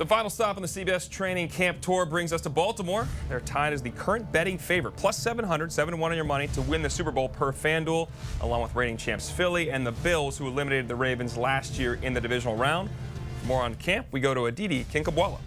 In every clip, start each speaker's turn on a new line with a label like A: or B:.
A: The final stop on the CBS training camp tour brings us to Baltimore. They're tied as the current betting favorite, plus 700, 7-1 on your money to win the Super Bowl per FanDuel, along with reigning champs Philly and the Bills, who eliminated the Ravens last year in the divisional round. For more on camp, we go to Aditi Kinkabwala.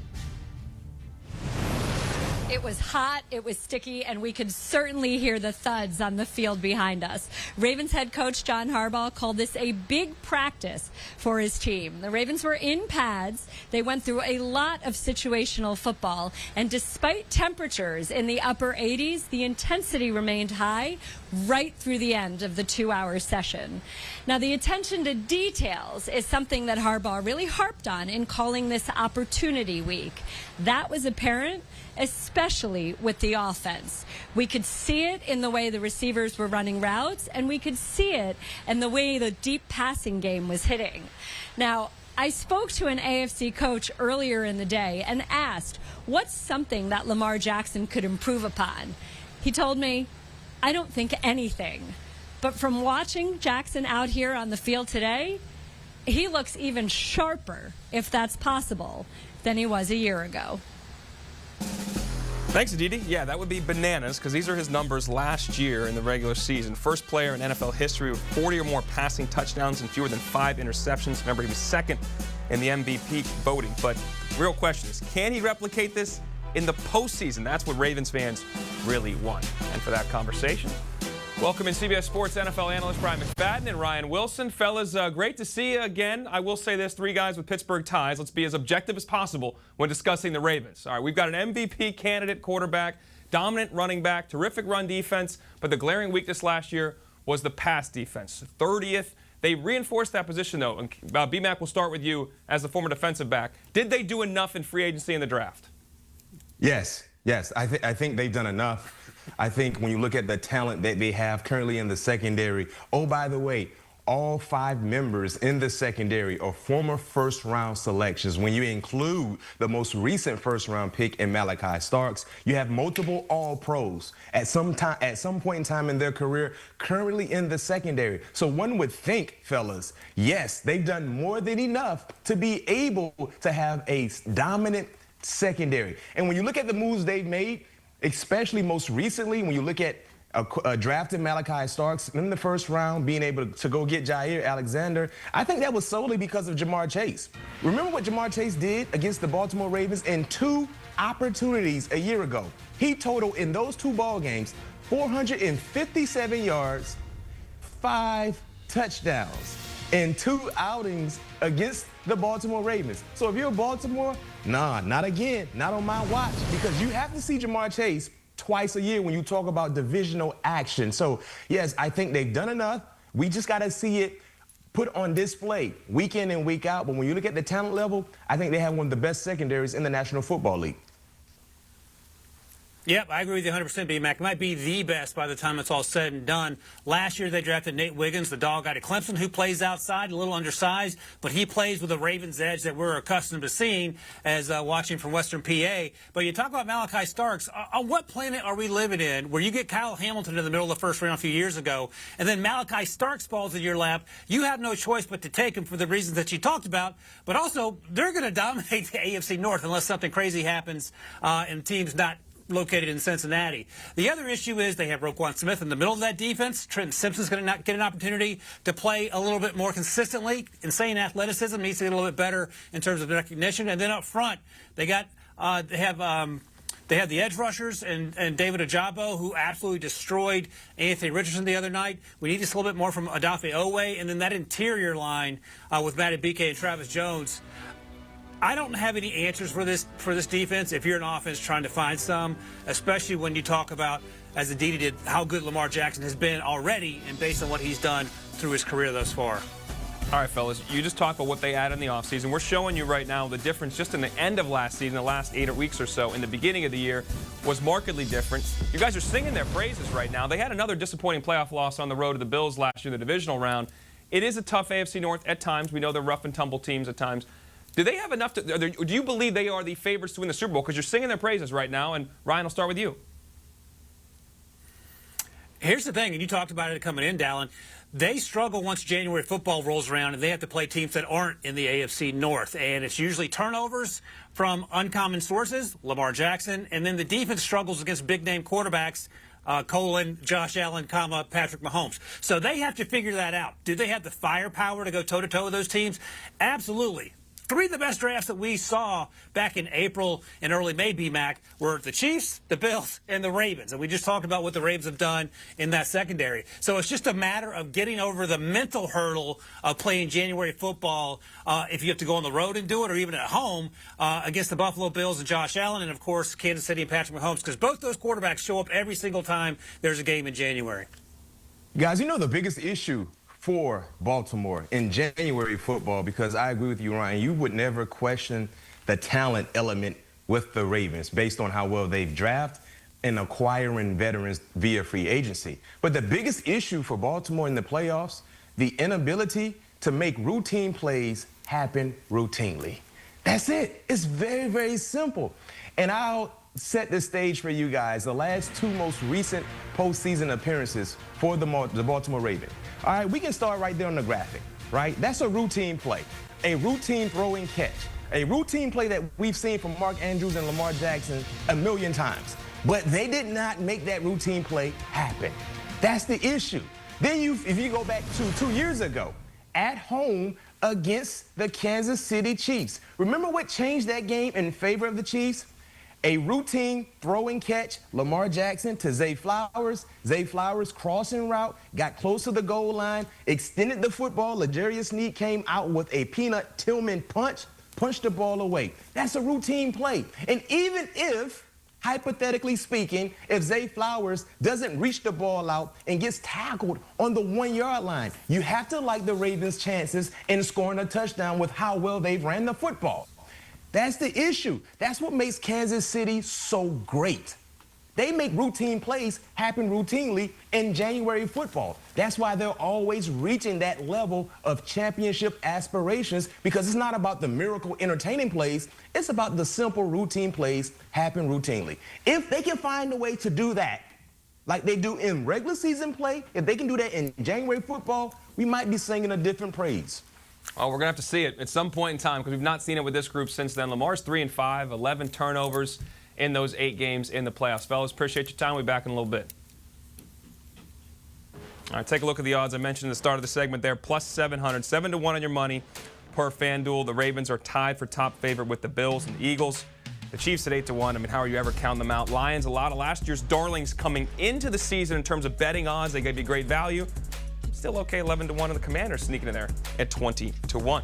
B: It was hot, it was sticky, and we could certainly hear the thuds on the field behind us. Ravens head coach John Harbaugh called this a big practice for his team. The Ravens were in pads. They went through a lot of situational football, and despite temperatures in the upper 80s, the intensity remained high right through the end of the 2-hour session. Now, the attention to details is something that Harbaugh really harped on in calling this Opportunity Week. That was apparent, especially with the offense. We could see it in the way the receivers were running routes, and we could see it in the way the deep passing game was hitting. Now, I spoke to an AFC coach earlier in the day and asked, what's something that Lamar Jackson could improve upon? He told me, I don't think anything. But from watching Jackson out here on the field today, he looks even sharper, if that's possible, than he was a year ago.
A: Thanks, Aditi. Yeah, that would be bananas, because these are his numbers last year in the regular season. First player in NFL history with 40 or more passing touchdowns and fewer than 5 interceptions. Remember, he was second in the MVP voting. But the real question is, can he replicate this in the postseason? That's what Ravens fans really want. And for that conversation, welcome in CBS Sports NFL analyst Bryant McFadden and Ryan Wilson. Fellas, great to see you again. I will say this, 3 guys with Pittsburgh ties. Let's be as objective as possible when discussing the Ravens. All right, we've got an MVP candidate quarterback, dominant running back, terrific run defense, but the glaring weakness last year was the pass defense. 30th. They reinforced that position, though. And B-Mac, we'll start with you as the former defensive back. Did they do enough in free agency in the draft?
C: Yes. I think they've done enough. I think when you look at the talent that they have currently in the secondary, oh, by the way, all 5 members in the secondary are former first-round selections. When you include the most recent first-round pick in Malachi Starks, you have multiple All-Pros at some point in time in their career currently in the secondary. So one would think, fellas, yes, they've done more than enough to be able to have a dominant secondary. And when you look at the moves they've made, especially most recently, when you look at drafting Malachi Starks in the first round, being able to go get Jair Alexander, I think that was solely because of Jamar Chase. Remember what Jamar Chase did against the Baltimore Ravens in 2 opportunities a year ago? He totaled in those 2 ball games 457 yards, 5 touchdowns in 2 outings against the Baltimore Ravens. So if you're Baltimore, nah, not again, not on my watch, because you have to see Jamar Chase twice a year when you talk about divisional action. So, yes, I think they've done enough. We just got to see it put on display week in and week out. But when you look at the talent level, I think they have one of the best secondaries in the National Football League.
D: Yep, I agree with you 100%, B-Mac. It might be the best by the time it's all said and done. Last year, they drafted Nate Wiggins, the dog out of Clemson, who plays outside, a little undersized, but he plays with a Ravens edge that we're accustomed to seeing as watching from Western PA. But you talk about Malachi Starks. On what planet are we living in where you get Kyle Hamilton in the middle of the first round a few years ago, and then Malachi Starks falls in your lap? You have no choice but to take him for the reasons that you talked about, but also they're going to dominate the AFC North unless something crazy happens and the team's not located in Cincinnati. The other issue is they have Roquan Smith in the middle of that defense. Trenton Simpson's going to not get an opportunity to play a little bit more consistently. Insane athleticism, needs to get a little bit better in terms of recognition. And then up front, they got they have the edge rushers and David Ojabo, who absolutely destroyed Anthony Richardson the other night. We need just a little bit more from Odafe Owe, and then that interior line with Matty BK and Travis Jones. I don't have any answers for this defense if you're an offense trying to find some, especially when you talk about, as Aditi did, how good Lamar Jackson has been already and based on what he's done through his career thus far.
A: All right, fellas, you just talked about what they add in the offseason. We're showing you right now the difference just in the end of last season, the last 8 weeks or so, in the beginning of the year was markedly different. You guys are singing their praises right now. They had another disappointing playoff loss on the road to the Bills last year in the divisional round. It is a tough AFC North at times. We know they're rough and tumble teams at times. Do they have enough do you believe they are the favorites to win the Super Bowl? Because you're singing their praises right now, and Ryan, I'll start with you.
D: Here's the thing, and you talked about it coming in, Dallin. they struggle once January football rolls around and they have to play teams that aren't in the AFC North. And it's usually turnovers from uncommon sources, Lamar Jackson, and then the defense struggles against big-name quarterbacks, Josh Allen, Patrick Mahomes. So they have to figure that out. Do they have the firepower to go toe-to-toe with those teams? Absolutely. Three of the best drafts that we saw back in April and early May, B-Mac, were the Chiefs, the Bills, and the Ravens. And we just talked about what the Ravens have done in that secondary. So it's just a matter of getting over the mental hurdle of playing January football if you have to go on the road and do it, or even at home against the Buffalo Bills and Josh Allen, and, of course, Kansas City and Patrick Mahomes, because both those quarterbacks show up every single time there's a game in January.
C: Guys, you know the biggest issue for Baltimore in January football, because I agree with you, Ryan, you would never question the talent element with the Ravens based on how well they've drafted and acquiring veterans via free agency. But the biggest issue for Baltimore in the playoffs, the inability to make routine plays happen routinely. That's it. It's very, very simple. And I'll set the stage for you guys. The last two most recent postseason appearances for the Baltimore Ravens. All right, we can start right there on the graphic, right? That's a routine play, a routine throwing catch, a routine play that we've seen from Mark Andrews and Lamar Jackson a million times. But they did not make that routine play happen. That's the issue. Then if you go back to 2 years ago, at home against the Kansas City Chiefs. Remember what changed that game in favor of the Chiefs? A routine throwing catch, Lamar Jackson to Zay Flowers. Zay Flowers crossing route, got close to the goal line, extended the football. L'Jarius Sneed came out with a Peanut Tillman punch, punched the ball away. That's a routine play. And even if, hypothetically speaking, if Zay Flowers doesn't reach the ball out and gets tackled on the 1 yard line, you have to like the Ravens' chances in scoring a touchdown with how well they've ran the football. That's the issue. That's what makes Kansas City so great. They make routine plays happen routinely in January football. That's why they're always reaching that level of championship aspirations, because it's not about the miracle entertaining plays. It's about the simple routine plays happen routinely. If they can find a way to do that, like they do in regular season play, if they can do that in January football, we might be singing a different praise.
A: Oh, we're going to have to see it at some point in time, because we've not seen it with this group since then. Lamar's 3-5, 11 turnovers in those 8 games in the playoffs. Fellas, appreciate your time. We'll be back in a little bit. All right, take a look at the odds. I mentioned at the start of the segment there, plus 700, 7-1 on your money per FanDuel. The Ravens are tied for top favorite with the Bills and the Eagles. The Chiefs at 8-1. I mean, how are you ever counting them out? Lions, a lot of last year's darlings coming into the season in terms of betting odds. They gave you great value. Still okay, 11-1, and the Commanders sneaking in there at 20-1.